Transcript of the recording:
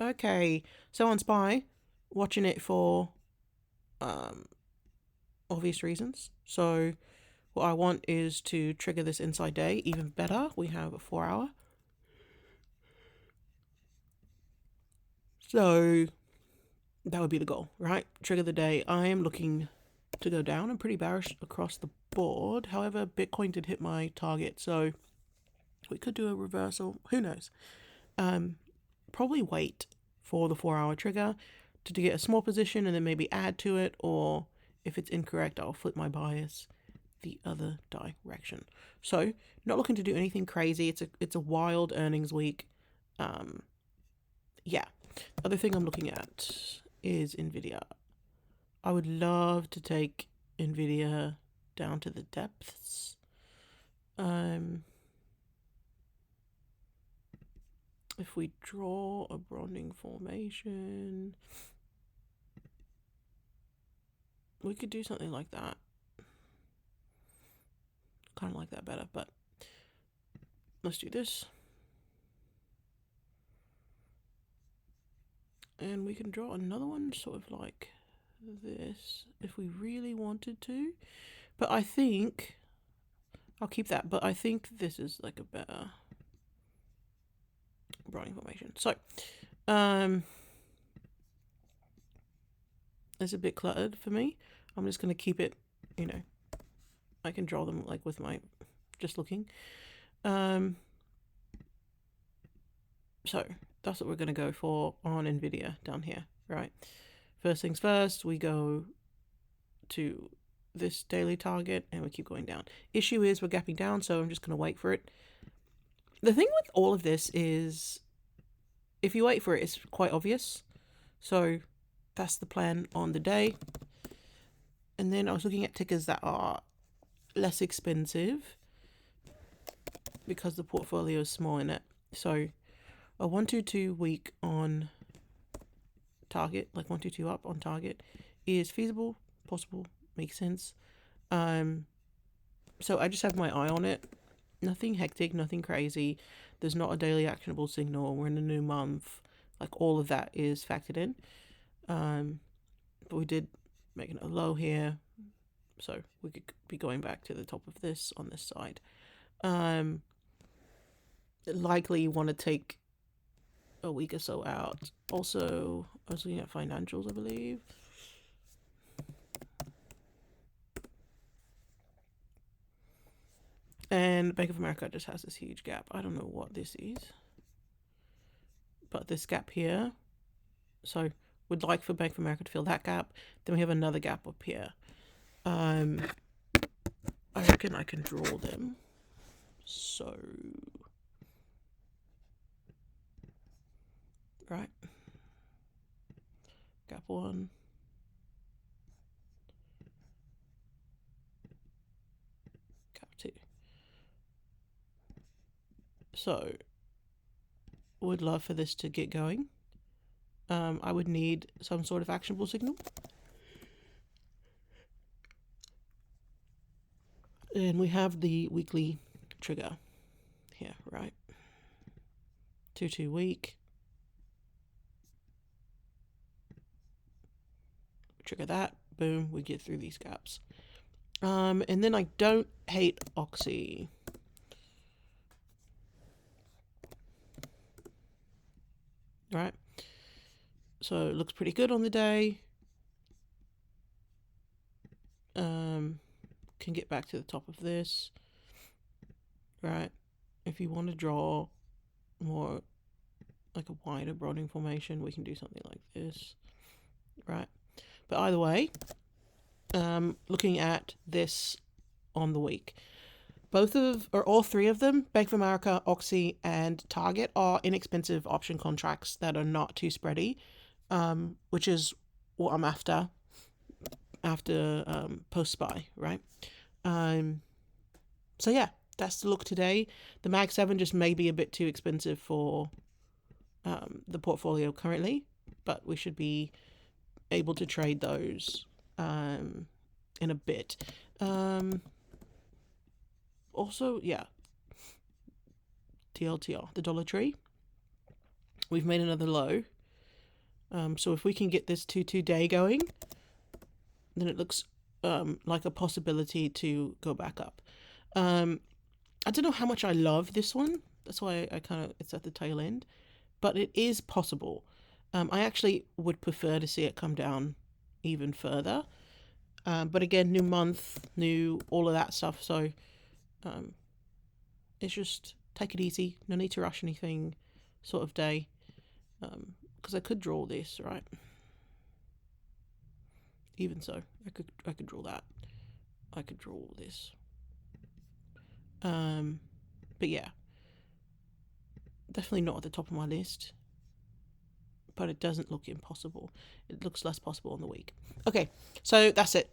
Okay, so on Spy, watching it for um, obvious reasons. So what I want is to trigger this inside day even better. We have a 4 hour. So that would be the goal, right? Trigger the day. I am looking to go down. I'm pretty bearish across the board. However, Bitcoin did hit my target, so we could do a reversal. Who knows? Probably wait for the 4 hour trigger to get a small position and then maybe add to it, or if it's incorrect, I'll flip my bias the other direction. So, not looking to do anything crazy. It's a wild earnings week. Um, yeah. Other thing I'm looking at is Nvidia. I would love to take Nvidia down to the depths. If we draw a bonding formation, we could do something like that. Kind of like that better, but let's do this. And we can draw another one sort of like this if we really wanted to. But I think I'll keep that, but I think this is like a better bonding formation. So, it's a bit cluttered for me. I'm just going to keep it, I can draw them like with my, just looking. So that's what we're going to go for on Nvidia down here, right? First things first, we go to this daily target and we keep going down. Issue is we're gapping down, so I'm just going to wait for it. The thing with all of this is if you wait for it, it's quite obvious. So that's the plan on the day. And then I was looking at tickers that are less expensive because the portfolio is small in it. So a 122 week on target, like 122 up on target, is feasible, possible, makes sense. So I just have my eye on it. Nothing hectic, nothing crazy. There's not a daily actionable signal. We're in a new month. Like all of that is factored in. But we did make a low here, so we could be going back to the top of this on this side. Likely you want to take a week or so out. Also, I was looking at financials, I believe. And Bank of America just has this huge gap. I don't know what this is, but this gap here. So we'd like for Bank of America to fill that gap. Then we have another gap up here. I reckon I can draw them. So, right. Gap one. Gap two. So, would love for this to get going. I would need some sort of actionable signal. And we have the weekly trigger here, right? 2 week. Trigger that. Boom, we get through these gaps. And then I don't hate Oxy. Right? So it looks pretty good on the day. Can get back to the top of this. Right? If you want to draw more like a wider broadening formation, we can do something like this. Right? But either way, looking at this on the week, all three of them, Bank of America, Oxy, and Target, are inexpensive option contracts that are not too spready, which is what I'm after post SPY, right? So yeah, that's the look today. The Mag 7 just may be a bit too expensive for the portfolio currently, but we should be able to trade those in a bit. Also, yeah, TLTR, the Dollar Tree. We've made another low. So if we can get this 2-2 day going, then it looks like a possibility to go back up. I don't know how much I love this one. That's why I kind of, it's at the tail end, but it is possible. I actually would prefer to see it come down even further. But again, new month, new all of that stuff. So it's just take it easy. No need to rush anything sort of day. Because I could draw this, right? Even so, I could draw that. I could draw this. But yeah, definitely not at the top of my list. But it doesn't look impossible. It looks less possible on the week. Okay, so that's it.